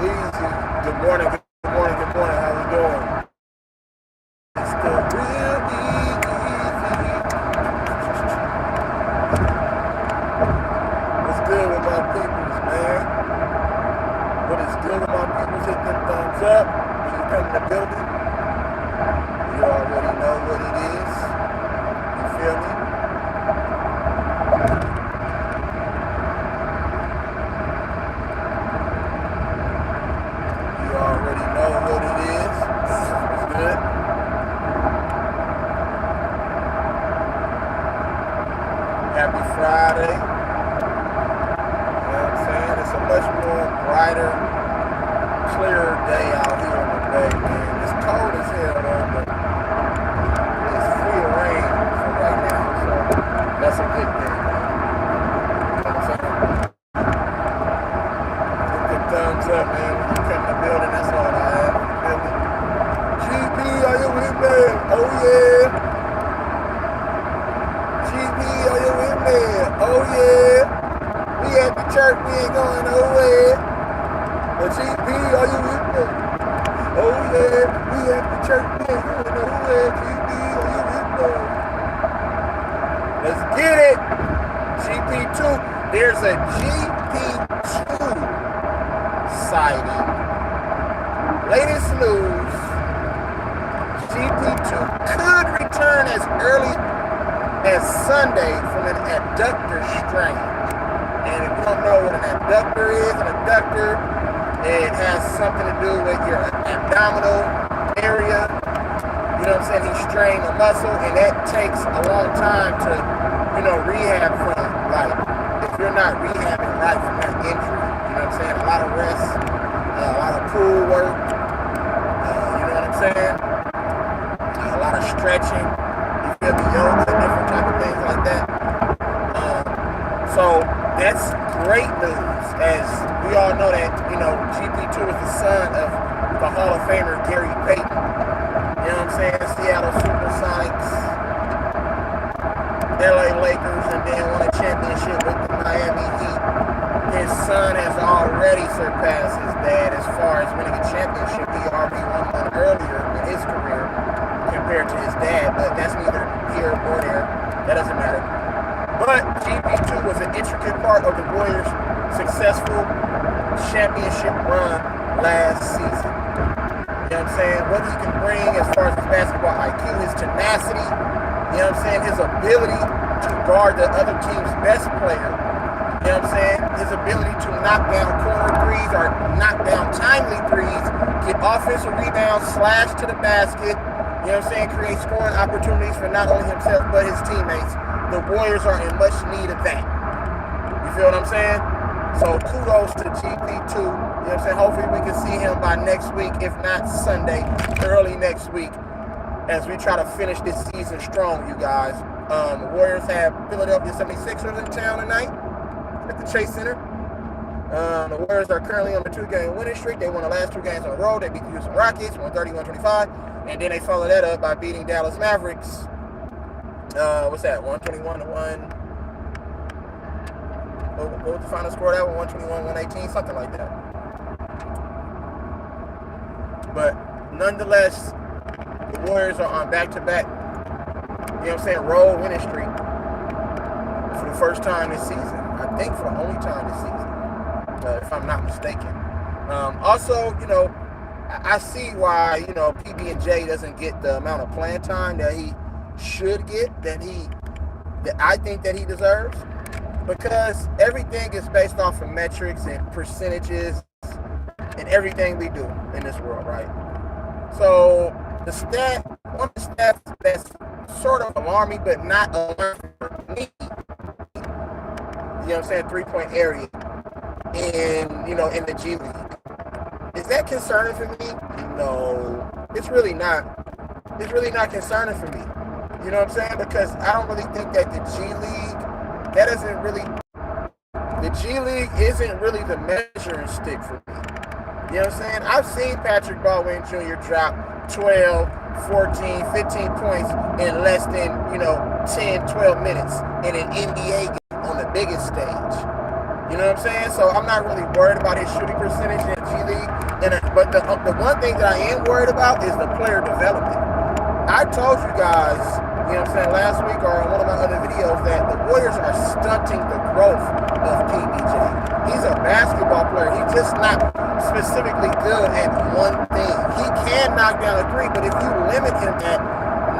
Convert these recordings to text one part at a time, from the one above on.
E-Leezy. Good morning, good morning, good morning. How we doing? It's the real E-Leezy. What's good with my peoples, man? What is good with my peoples? Hit them thumbs up when you come in the building. You already know what it is. You feel me? You already know what it is. It's good. Happy Friday. You know what I'm saying? It's a much more brighter, clearer day out here in the bay, man. It's cold as hell though, but it's free of rain for right now, so that's a good thing, man. You know what I'm saying? Hit the thumbs up, man, when you come in the building. That's all I have. You feel me? GP, are you with me? Oh yeah. GP, are you with me? Oh yeah. We at the church, we ain't going nowhere. But GP, are you with me? Oh yeah, we at the church, we ain't going nowhere. GP, are you with me? Let's get it. GP2. There's a GP2 sighting. Latest news. GP2 could return as early as Sunday from an adductor strain. And if you don't know what an adductor is, it has something to do with your abdominal area. You know what I'm saying? He strained a muscle, and that takes a long time to, rehab from. Like, if you're not rehabbing right from that injury, you know what I'm saying? A lot of rest, a lot of pool work, you know what I'm saying? A lot of stretching, you feel me? Yoga, different type of things like that. So that's great news, as we all know that, GP2 is the son of the Hall of Famer Gary Payton. You know what I'm saying? Seattle Supersonics, LA Lakers, and then won a championship with the Miami Heat. His son has already surpassed his dad as far as winning a championship. He already won one earlier in his career compared to his dad, but that's neither here nor there. That doesn't matter. But GP2 was an intricate part of the Warriors' successful championship run last season. You know what I'm saying? What he can bring as far as his basketball IQ, his tenacity, you know what I'm saying? His ability to guard the other team's best player. You know what I'm saying? His ability to knock down corner threes or knock down timely threes, get offensive rebounds, slash to the basket. You know what I'm saying? Create scoring opportunities for not only himself but his teammates. The Warriors are in much need of that. You feel what I'm saying? So kudos to GP2. You know what I'm saying? Hopefully we can see him by next week, if not Sunday, early next week, as we try to finish this season strong, you guys. The Warriors have Philadelphia 76ers in town tonight at the Chase Center. The Warriors are currently on a 2-game winning streak. They won the last 2 games on the road. They beat the Houston Rockets 130-125. And then they followed that up by beating Dallas Mavericks. What's that? 121-1. What was the final score of that one? 121-118, something like that. But nonetheless, the Warriors are on back-to-back, you know what I'm saying, road winning streak for the first time this season. I think for the only time this season, if I'm not mistaken. Also, I see why, PB&J doesn't get the amount of playing time that he should get, that I think that he deserves, because everything is based off of metrics and percentages and everything we do in this world, right? So one of the stats that's sort of alarming but not alarming for me, you know what I'm saying, 3-point area in the G League. Is that concerning for me? No, it's really not. It's really not concerning for me. You know what I'm saying? Because I don't really think that the G League isn't really the measuring stick for me. You know what I'm saying? I've seen Patrick Baldwin Jr. drop 12, 14, 15 points in less than, 10, 12 minutes in an NBA game on the biggest stage. You You know what I'm saying? So I'm not really worried about his shooting percentage in G League. But the one thing that I am worried about is the player development. I told you guys, you know what I'm saying, last week or in one of my other videos that the Warriors are stunting the growth of PBJ. He's a basketball player. He's just not specifically good at one thing. He can knock down a three, but if you limit him at,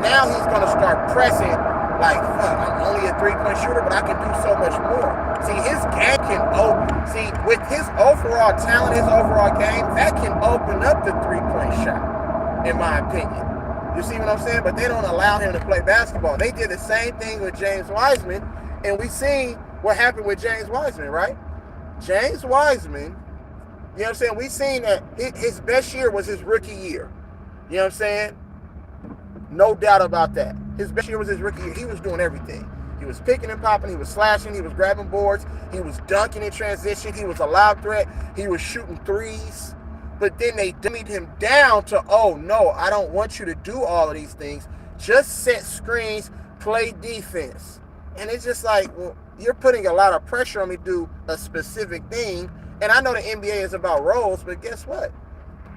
now he's going to start pressing like, fuck, I'm only a three-point shooter, but I can do so much more. See, his game can open. See, with his overall talent, his overall game, that can open up the three-point shot, in my opinion. You see what I'm saying? But they don't allow him to play basketball. They did the same thing with James Wiseman, and we seen what happened with James Wiseman, right? James Wiseman, you know what I'm saying? We seen that his best year was his rookie year. You know what I'm saying? No doubt about that. His best year was his rookie year. He was doing everything. He was picking and popping. He was slashing. He was grabbing boards. He was dunking in transition. He was a lob threat. He was shooting threes. But then they dummied him down to, oh, no, I don't want you to do all of these things. Just set screens, play defense. And it's just like, well, you're putting a lot of pressure on me to do a specific thing. And I know the NBA is about roles, but guess what?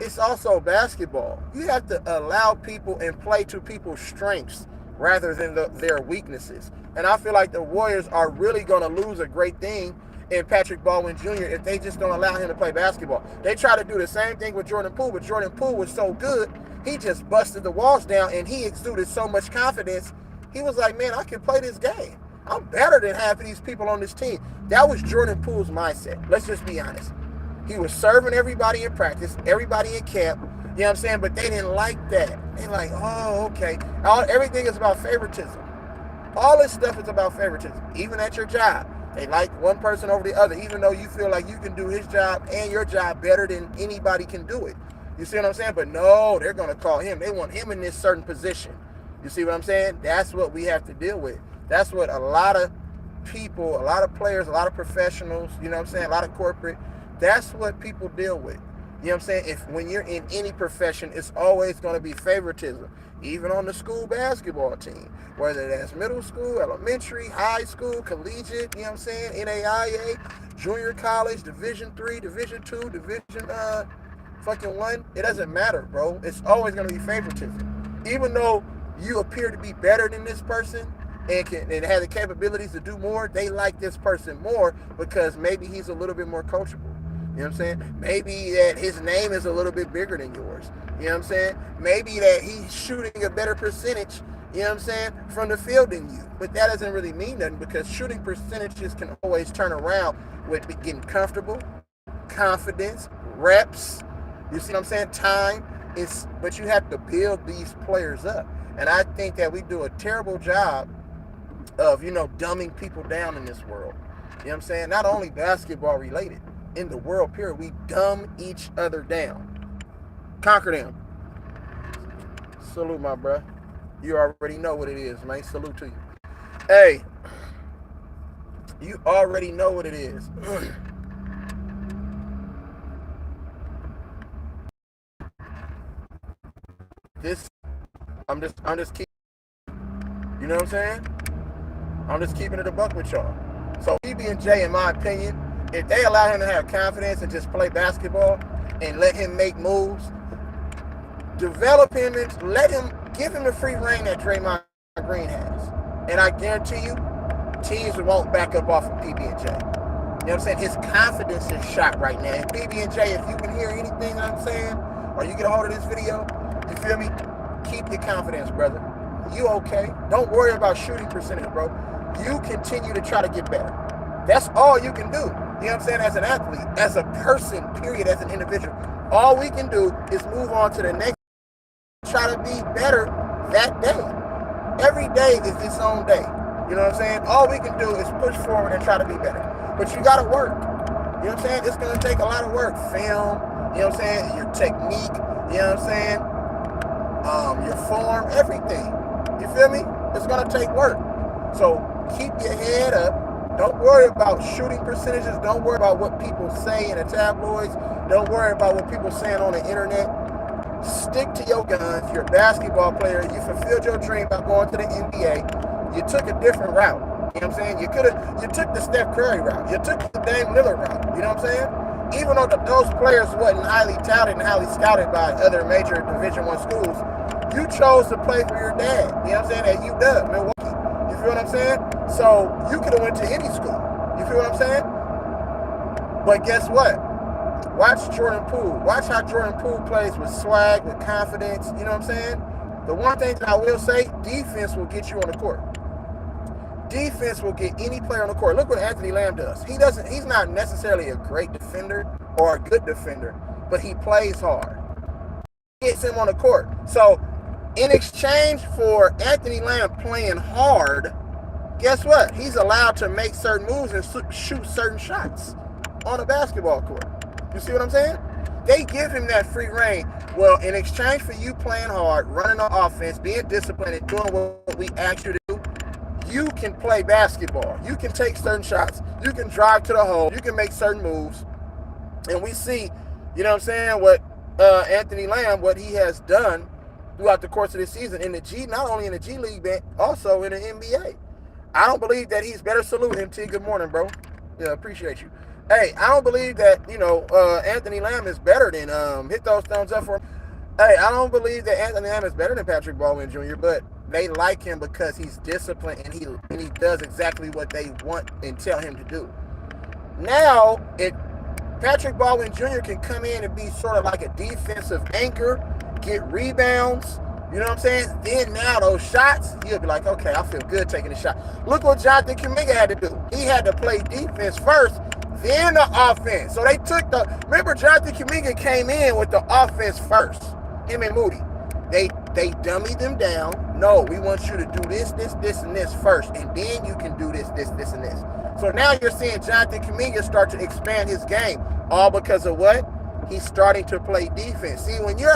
It's also basketball. You have to allow people and play to people's strengths rather than their weaknesses. And I feel like the Warriors are really going to lose a great thing in Patrick Baldwin Jr. if they just don't allow him to play basketball. They try to do the same thing with Jordan Poole, but Jordan Poole was so good, he just busted the walls down and he exuded so much confidence. He was like, man, I can play this game. I'm better than half of these people on this team. That was Jordan Poole's mindset. Let's just be honest. He was serving everybody in practice, everybody in camp, you know what I'm saying? But they didn't like that. They're like, oh, okay. Everything is about favoritism. All this stuff is about favoritism, even at your job. They like one person over the other, even though you feel like you can do his job and your job better than anybody can do it. You see what I'm saying? But no, they're going to call him. They want him in this certain position. You see what I'm saying? That's what we have to deal with. That's what a lot of people, a lot of players, a lot of professionals, you know what I'm saying, a lot of corporate, that's what people deal with. You know what I'm saying? When you're in any profession, it's always going to be favoritism, even on the school basketball team, whether that's middle school, elementary, high school, collegiate, you know what I'm saying, NAIA, junior college, Division 3, Division 2, Division fucking 1. It doesn't matter, bro. It's always going to be favoritism. Even though you appear to be better than this person and have the capabilities to do more, they like this person more because maybe he's a little bit more coachable. You know what I'm saying? Maybe that his name is a little bit bigger than yours. You know what I'm saying? Maybe that he's shooting a better percentage, you know what I'm saying, from the field than you. But that doesn't really mean nothing because shooting percentages can always turn around with getting comfortable, confidence, reps. You see what I'm saying? Time. But you have to build these players up. And I think that we do a terrible job of, dumbing people down in this world. You know what I'm saying? Not only basketball related. In the world period, we dumb each other down. Conquer them. Salute, my bruh. You already know what it is, man. Salute to you. Hey, you already know what it is. I'm just keeping, you know what I'm saying? I'm just keeping it a buck with y'all. So PB&J, in my opinion, if they allow him to have confidence and just play basketball and let him make moves, develop him and give him the free reign that Draymond Green has. And I guarantee you, teams won't back up off of PB&J. You know what I'm saying? His confidence is shot right now. And PB&J, if you can hear anything that I'm saying, or you get a hold of this video, you feel me? Keep your confidence, brother. You okay? Don't worry about shooting percentage, bro. You continue to try to get better. That's all you can do. You know what I'm saying? As an athlete, as a person, period, as an individual. All we can do is move on to the next, try to be better that day. Every day is its own day. You know what I'm saying? All we can do is push forward and try to be better. But you got to work. You know what I'm saying? It's going to take a lot of work. Film, you know what I'm saying? Your technique, you know what I'm saying? Your form, everything. You feel me? It's going to take work. So keep your head up. Don't worry about shooting percentages. Don't worry about what people say in the tabloids. Don't worry about what people saying on the internet. Stick to your guns. You're a basketball player. You fulfilled your dream by going to the NBA. You took a different route. You know what I'm saying? You took the Steph Curry route. You took the Dame Lillard route. You know what I'm saying? Even though those players wasn't highly touted and highly scouted by other major Division I schools, you chose to play for your dad. You know what I'm saying? At UW, Milwaukee. You feel what I'm saying? So you could have went to any school. You feel what I'm saying? But guess what? Watch Jordan Poole. Watch how Jordan Poole plays with swag, with confidence. You know what I'm saying? The one thing that I will say, defense will get you on the court. Defense will get any player on the court. Look what Anthony Lamb does. He's not necessarily a great defender or a good defender, but he plays hard. Gets him on the court. So in exchange for Anthony Lamb playing hard, guess what? He's allowed to make certain moves and shoot certain shots on a basketball court. You see what I'm saying? They give him that free reign. Well, in exchange for you playing hard, running the offense, being disciplined, and doing what we asked you to do, you can play basketball. You can take certain shots. You can drive to the hole. You can make certain moves. And we see, you know what I'm saying, what Anthony Lamb, what he has done throughout the course of this season in the not only in the G League, but also in the NBA. I don't believe that he's better. Salute him, T. Good morning, bro. Yeah, appreciate you. Hey, I don't believe that, Anthony Lamb is better than, hit those thumbs up for him. Hey, I don't believe that Anthony Lamb is better than Patrick Baldwin Jr., but they like him because he's disciplined and he does exactly what they want and tell him to do. Now, Patrick Baldwin Jr. can come in and be sort of like a defensive anchor, get rebounds, you know what I'm saying? Then now those shots, he'll be like, okay, I feel good taking the shot. Look what Jonathan Kuminga had to do. He had to play defense first, then the offense. So they took remember Jonathan Kuminga came in with the offense first, him and Moody. They dummied them down. No, we want you to do this, and this first, and then you can do this, and this. So now you're seeing Jonathan Kuminga start to expand his game, all because of what? He's starting to play defense. See, when you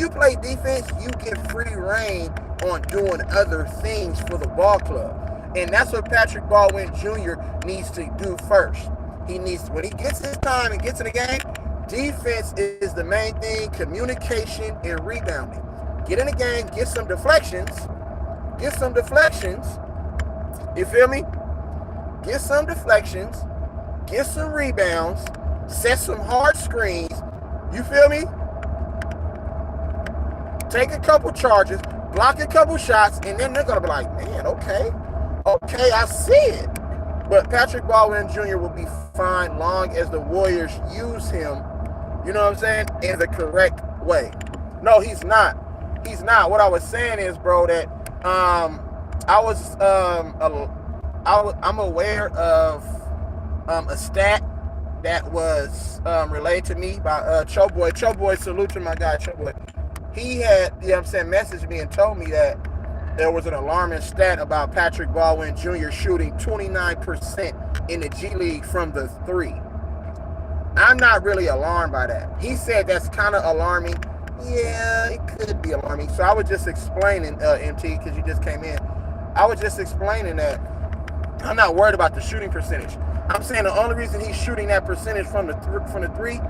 play defense, you get free reign on doing other things for the ball club. And that's what Patrick Baldwin Jr. needs to do first. When he gets his time and gets in the game, defense is the main thing, communication and rebounding. Get in the game, get some deflections. You feel me? Get some deflections, get some rebounds, set some hard screens. You feel me? Take a couple charges, block a couple shots, and then they're going to be like, man, okay, I see it. But Patrick Baldwin Jr. will be fine long as the Warriors use him, you know what I'm saying, in the correct way. No, he's not. He's not. What I was saying is, bro, that I'm aware of a stat that was relayed to me by Choboy. Choboy, salute to my guy, Choboy. He had, messaged me and told me that there was an alarming stat about Patrick Baldwin Jr. shooting 29% in the G League from the three. I'm not really alarmed by that. He said that's kind of alarming. Yeah, it could be alarming. So I was just explaining, MT, because you just came in. I was just explaining that I'm not worried about the shooting percentage. I'm saying the only reason he's shooting that percentage from the three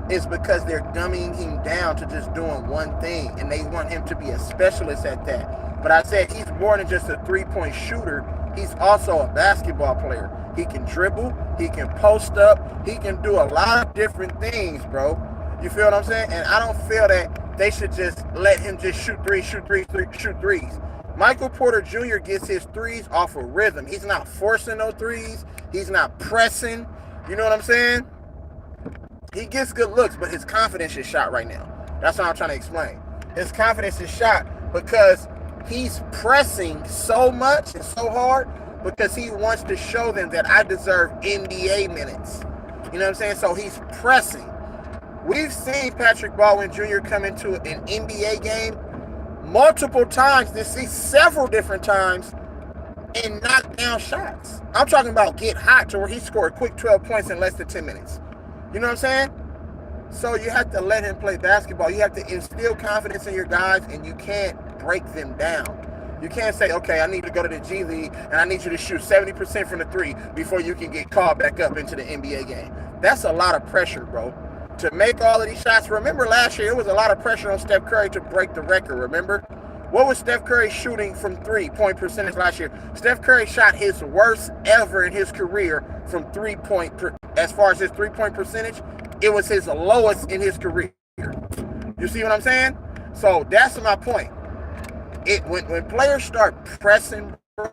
is because they're dumbing him down to just doing one thing, and they want him to be a specialist at that. But I said he's more than just a three-point shooter. He's also a basketball player. He can dribble. He can post up. He can do a lot of different things, bro. You feel what I'm saying? And I don't feel that they should just let him just shoot threes. Michael Porter Jr. gets his threes off of rhythm. He's not forcing those threes. He's not pressing. You know what I'm saying? He gets good looks, but his confidence is shot right now. That's what I'm trying to explain. His confidence is shot because he's pressing so much and so hard because he wants to show them that I deserve NBA minutes. You know what I'm saying? So he's pressing. We've seen Patrick Baldwin Jr. come into an NBA game multiple times this season, several different times, and knock down shots. I'm talking about get hot to where he scored quick 12 points in less than 10 minutes. You know what I'm saying? So you have to let him play basketball. You have to instill confidence in your guys, and you can't break them down. You can't say, okay, I need to go to the G League, and I need you to shoot 70% from the three before you can get called back up into the NBA game. That's a lot of pressure, bro. To make all of these shots. Remember last year, it was a lot of pressure on Steph Curry to break the record, remember? What was Steph Curry shooting from 3-point percentage last year? Steph Curry shot his worst ever in his career from 3-point, as far as his 3-point percentage, it was his lowest in his career. You see what I'm saying? So that's my point. When players start pressing, bro,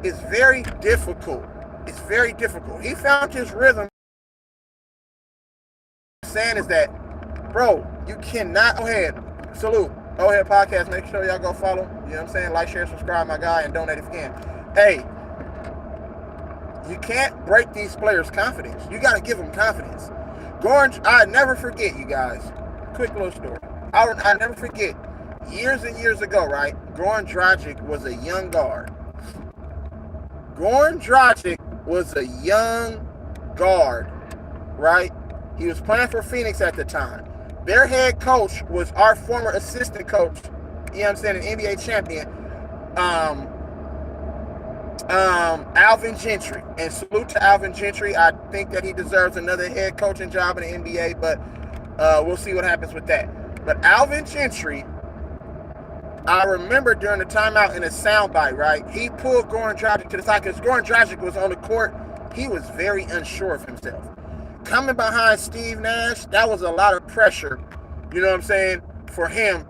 it's very difficult. It's very difficult. He found his rhythm. What I'm saying is that, bro, you cannot. Go ahead. Salute. Go ahead, podcast. Make sure y'all go follow. You know what I'm saying? Like, share, subscribe, my guy, and donate if you can. Hey, you can't break these players' confidence. You got to give them confidence. I never forget, you guys. Quick little story. I never forget. Years and years ago, right? Goran Dragic was a young guard. Goran Dragic was a young guard, right? He was playing for Phoenix at the time. Their head coach was our former assistant coach, you know what I'm saying, an NBA champion, Alvin Gentry. And salute to Alvin Gentry. I think that he deserves another head coaching job in the NBA, but we'll see what happens with that. But Alvin Gentry, I remember during the timeout in a soundbite, right, he pulled Goran Dragic to the side because Goran Dragic was on the court. He was very unsure of himself. Coming behind Steve Nash, that was a lot of pressure, you know what I'm saying, for him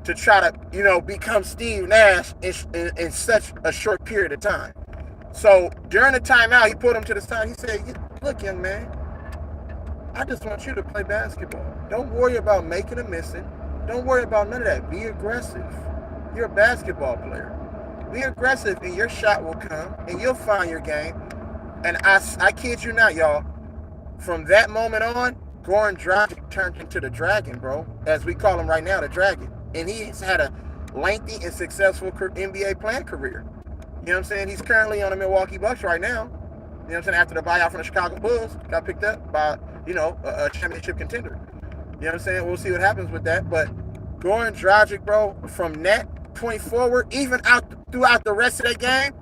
to try to, you know, become Steve Nash in such a short period of time. So during the timeout, he pulled him to the side. He said, look, young man, I just want you to play basketball. Don't worry about making a missing. Don't worry about none of that. Be aggressive. You're a basketball player. Be aggressive and your shot will come and you'll find your game. And I kid you not, y'all. From that moment on, Goran Dragic turned into the Dragon, bro. As we call him right now, the Dragon. And he's had a lengthy and successful NBA playing career. You know what I'm saying? He's currently on the Milwaukee Bucks right now. You know what I'm saying? After the buyout from the Chicago Bulls, got picked up by, you know, a championship contender. You know what I'm saying? We'll see what happens with that. But Goran Dragic, bro, from that point forward, even throughout the rest of that game,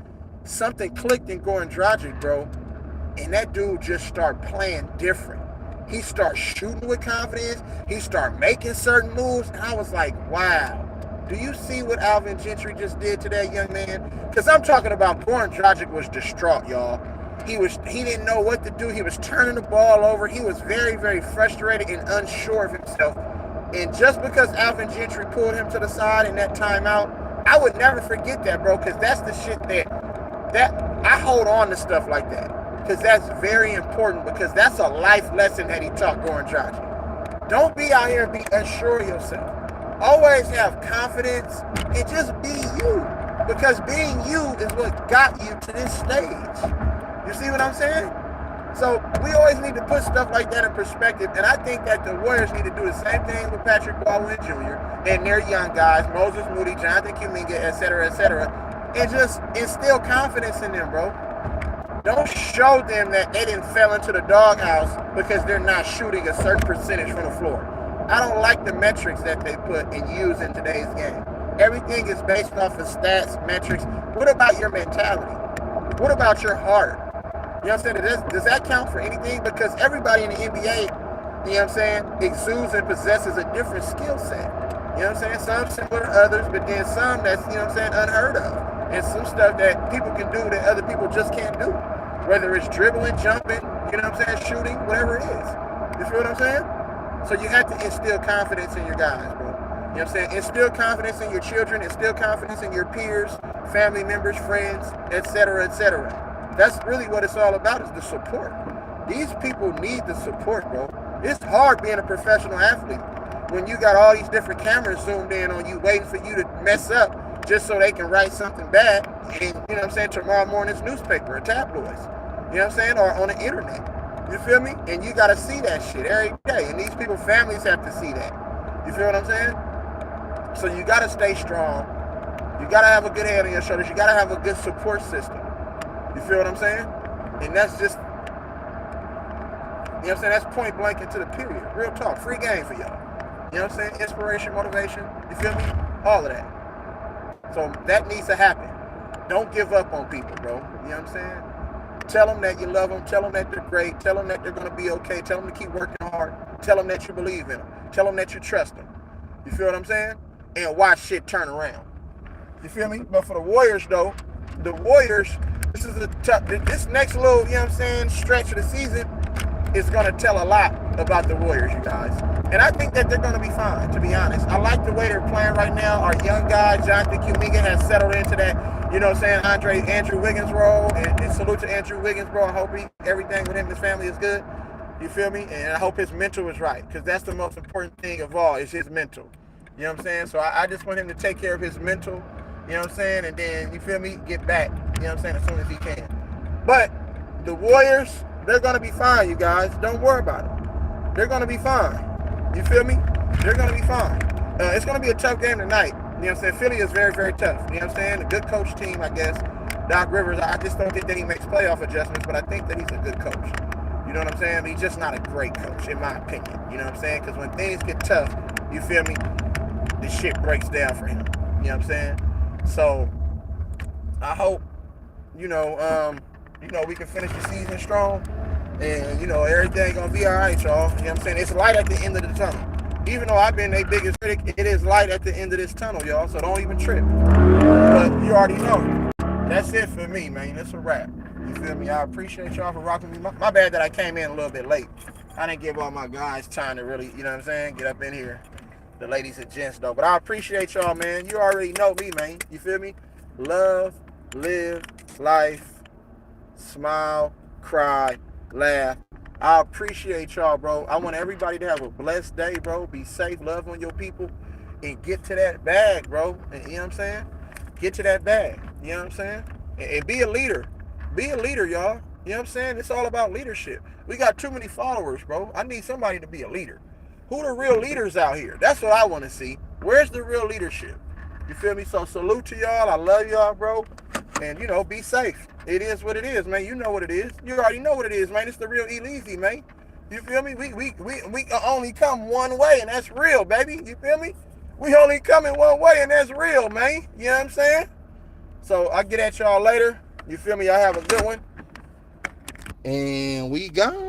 something clicked in Goran Dragic, bro. And that dude just started playing different. He started shooting with confidence. He started making certain moves. And I was like, wow. Do you see what Alvin Gentry just did to that young man? Because I'm talking about Goran Dragic was distraught, y'all. He didn't know what to do. He was turning the ball over. He was very, very frustrated and unsure of himself. And just because Alvin Gentry pulled him to the side in that timeout, I would never forget that, bro, because that's the shit that I hold on to stuff like that. Because that's very important, because that's a life lesson that he taught Goran Dragic. Don't be out here and be unsure of yourself. Always have confidence and just be you. Because being you is what got you to this stage. You see what I'm saying? So we always need to put stuff like that in perspective. And I think that the Warriors need to do the same thing with Patrick Baldwin Jr. and their young guys, Moses Moody, Jonathan Kuminga, et cetera, and just instill confidence in them, bro. Don't show them that they didn't fell into the doghouse because they're not shooting a certain percentage from the floor. I don't like the metrics that they put and use in today's game. Everything is based off of stats, metrics. What about your mentality? What about your heart? You know what I'm saying? Does that count for anything? Because everybody in the NBA, you know what I'm saying, exudes and possesses a different skill set. You know what I'm saying? Some similar to others, but then some that's, you know what I'm saying, unheard of. And some stuff that people can do that other people just can't do. Whether it's dribbling, jumping, you know what I'm saying, shooting, whatever it is. You feel what I'm saying? So you have to instill confidence in your guys, bro. You know what I'm saying? Instill confidence in your children, instill confidence in your peers, family members, friends, et cetera, et cetera. That's really what it's all about, is the support. These people need the support, bro. It's hard being a professional athlete when you got all these different cameras zoomed in on you, waiting for you to mess up just so they can write something bad in, you know what I'm saying, tomorrow morning's newspaper or tabloids. You know what I'm saying? Or on the internet. You feel me? And you got to see that shit every day. And these people's families have to see that. You feel what I'm saying? So you got to stay strong. You got to have a good head on your shoulders. You got to have a good support system. You feel what I'm saying? And that's just, you know what I'm saying? That's point blank into the period. Real talk. Free game for y'all. You know what I'm saying? Inspiration, motivation. You feel me? All of that. So that needs to happen. Don't give up on people, bro. You know what I'm saying? Tell them that you love them. Tell them that they're great. Tell them that they're going to be okay. Tell them to keep working hard. Tell them that you believe in them. Tell them that you trust them. You feel what I'm saying? And watch shit turn around. You feel me? But for the Warriors, though, the Warriors, this is a tough. This next little, you know what I'm saying, stretch of the season is gonna tell a lot about the Warriors, you guys. And I think that they're gonna be fine, to be honest. I like the way they're playing right now. Our young guy, Jonathan Kuminga, has settled into that, you know what I'm saying, Andrew Wiggins role. And salute to Andrew Wiggins, bro. I hope everything with him and his family is good. You feel me? And I hope his mental is right, because that's the most important thing of all, is his mental. You know what I'm saying? So I just want him to take care of his mental, you know what I'm saying? And then, you feel me, get back, you know what I'm saying, as soon as he can. But the Warriors, they're going to be fine, you guys. Don't worry about it. They're going to be fine. You feel me? They're going to be fine. It's going to be a tough game tonight. You know what I'm saying? Philly is very, very tough. You know what I'm saying? A good coach team, I guess. Doc Rivers, I just don't think that he makes playoff adjustments, but I think that he's a good coach. You know what I'm saying? He's just not a great coach, in my opinion. You know what I'm saying? Because when things get tough, you feel me, the shit breaks down for him. You know what I'm saying? So, I hope, we can finish the season strong. And, everything gonna be all right, y'all. You know what I'm saying? It's light at the end of the tunnel. Even though I've been their biggest critic, it is light at the end of this tunnel, y'all. So don't even trip. But you already know. That's it for me, man. It's a wrap. You feel me? I appreciate y'all for rocking me. My bad that I came in a little bit late. I didn't give all my guys time to really, you know what I'm saying, get up in here. The ladies and gents, though. But I appreciate y'all, man. You already know me, man. You feel me? Love, live, life, smile, cry, laugh. I appreciate y'all, bro. I want everybody to have a blessed day, bro. Be safe, love on your people, and get to that bag, bro. And, you know what I'm saying? Get to that bag. You know what I'm saying? And be a leader. Be a leader, y'all. You know what I'm saying? It's all about leadership. We got too many followers, bro. I need somebody to be a leader. Who the real leaders out here? That's what I want to see. Where's the real leadership? You feel me? So salute to y'all. I love y'all, bro. And, be safe. It is what it is, man. You know what it is. You already know what it is, man. It's the real E-Leezy, man. You feel me? We only come one way, and that's real, baby. You feel me? We only come in one way, and that's real, man. You know what I'm saying? So I'll get at y'all later. You feel me? Y'all have a good one. And we gone.